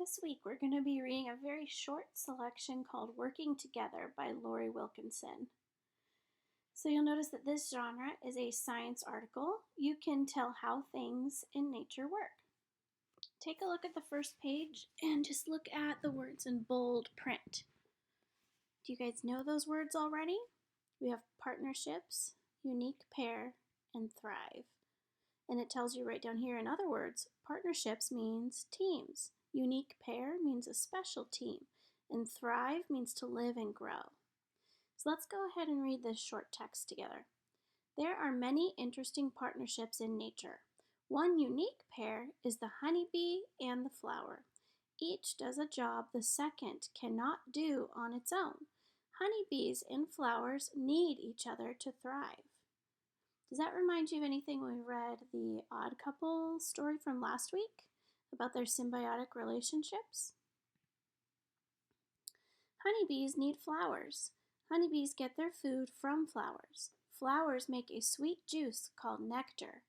This week we're going to be reading a very short selection called Working Together by Lori Wilkinson. So you'll notice that this genre is a science article. You can tell how things in nature work. Take a look at the first page and just look at the words in bold print. Do you guys know those words already? We have partnerships, unique pair, and thrive. And it tells you right down here, in other words, partnerships means teams. Unique pair means a special team. And thrive means to live and grow. So let's go ahead and read this short text together. There are many interesting partnerships in nature. One unique pair is the honeybee and the flower. Each does a job the second cannot do on its own. Honeybees and flowers need each other to thrive. Does that remind you of anything we read the Odd Couple story from last week about their symbiotic relationships? Honeybees need flowers. Honeybees get their food from flowers. Flowers make a sweet juice called nectar.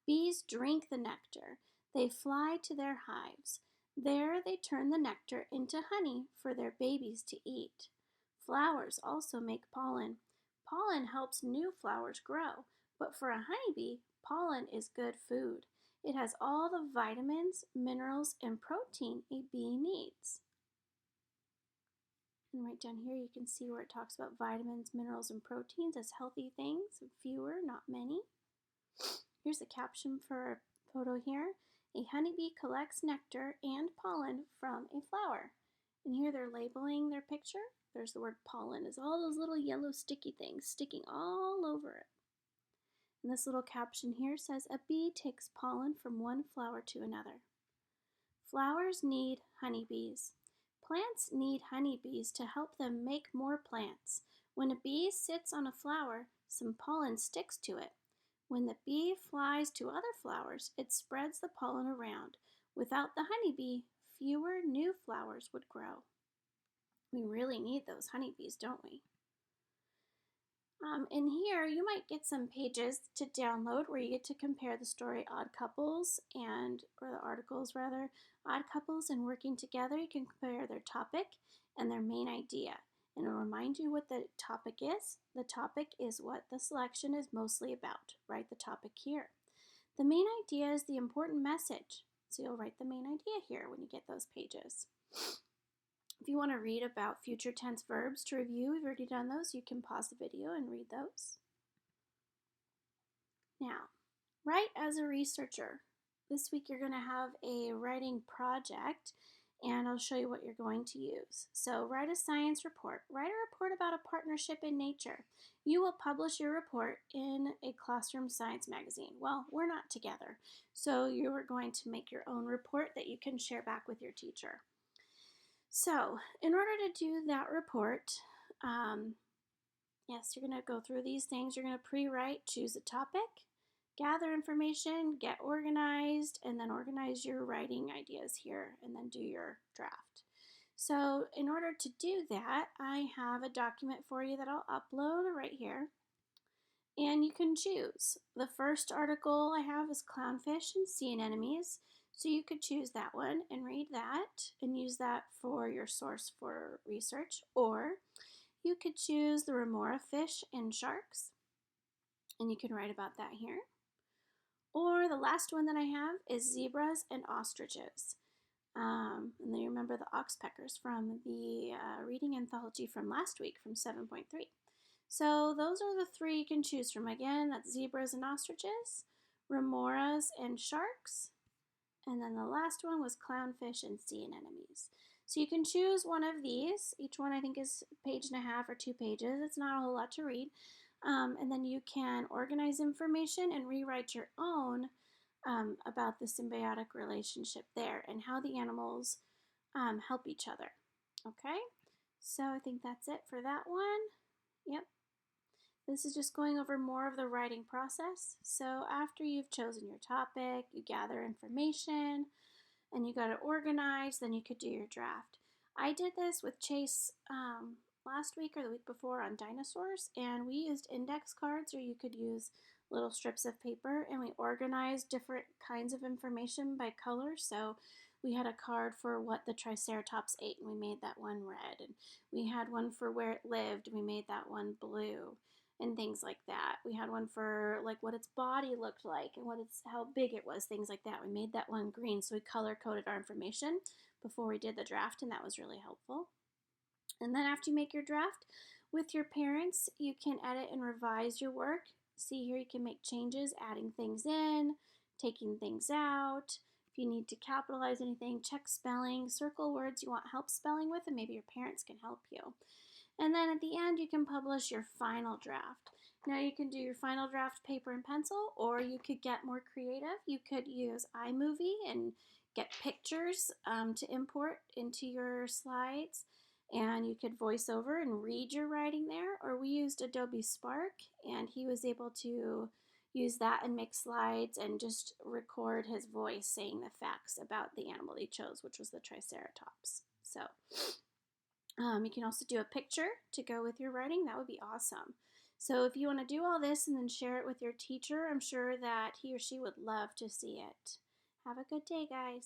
Bees drink the nectar. They fly to their hives. There they turn the nectar into honey for their babies to eat. Flowers also make pollen. Pollen helps new flowers grow. But for a honeybee, pollen is good food. It has all the vitamins, minerals, and protein a bee needs. And right down here you can see where it talks about vitamins, minerals, and proteins as healthy things, fewer, not many. Here's the caption for our photo here. A honeybee collects nectar and pollen from a flower. And here they're labeling their picture. There's the word pollen. It's all those little yellow sticky things sticking all over it. And this little caption here says, a bee takes pollen from one flower to another. Flowers need honeybees. Plants need honeybees to help them make more plants. When a bee sits on a flower, some pollen sticks to it. When the bee flies to other flowers, it spreads the pollen around. Without the honeybee, fewer new flowers would grow. We really need those honeybees, don't we? In here, you might get some pages to download where you get to compare the story Odd Couples or the articles rather, Odd Couples and Working Together. You can compare their topic and their main idea. And it'll remind you what the topic is. The topic is what the selection is mostly about. Write the topic here. The main idea is the important message. So you'll write the main idea here when you get those pages. If you want to read about future tense verbs to review, we've already done those. You can pause the video and read those. Now, write as a researcher. This week you're going to have a writing project, and I'll show you what you're going to use. So write a science report. Write a report about a partnership in nature. You will publish your report in a classroom science magazine. Well, we're not together, so you are going to make your own report that you can share back with your teacher. So, in order to do that report, yes, you're going to go through these things. You're going to pre-write, choose a topic, gather information, get organized, and then organize your writing ideas here, and then do your draft. So, in order to do that, I have a document for you that I'll upload right here, and you can choose. The first article I have is Clownfish and Sea Anemones. So you could choose that one and read that and use that for your source for research. Or you could choose the remora fish and sharks, and you can write about that here. Or the last one that I have is zebras and ostriches. And then you remember the oxpeckers from the reading anthology from last week from 7.3. So those are the three you can choose from. Again, that's zebras and ostriches, remoras and sharks, and then the last one was clownfish and sea anemones. So you can choose one of these. Each one I think is a page and a half or 2 pages. It's not a whole lot to read. And then you can organize information and rewrite your own about the symbiotic relationship there and how the animals help each other. Okay, so I think that's it for that one. Yep. This is just going over more of the writing process. So after you've chosen your topic, you gather information, and you got it organized, then you could do your draft. I did this with Chase last week or the week before on dinosaurs, and we used index cards, or you could use little strips of paper, and we organized different kinds of information by color. So we had a card for what the Triceratops ate, and we made that one red. And we had one for where it lived, and we made that one blue, and things like that. We had one for like what its body looked like and how big it was, things like that. We made that one green, so we color coded our information before we did the draft, and that was really helpful. And then after you make your draft with your parents, you can edit and revise your work. See here, you can make changes, adding things in, taking things out. If you need to capitalize anything, check spelling, circle words you want help spelling with, and maybe your parents can help you. And then at the end, you can publish your final draft. Now you can do your final draft paper and pencil, or you could get more creative. You could use iMovie and get pictures to import into your slides, and you could voice over and read your writing there. Or we used Adobe Spark, and he was able to use that and make slides and just record his voice saying the facts about the animal he chose, which was the Triceratops. So you can also do a picture to go with your writing. That would be awesome. So if you want to do all this and then share it with your teacher, I'm sure that he or she would love to see it. Have a good day, guys.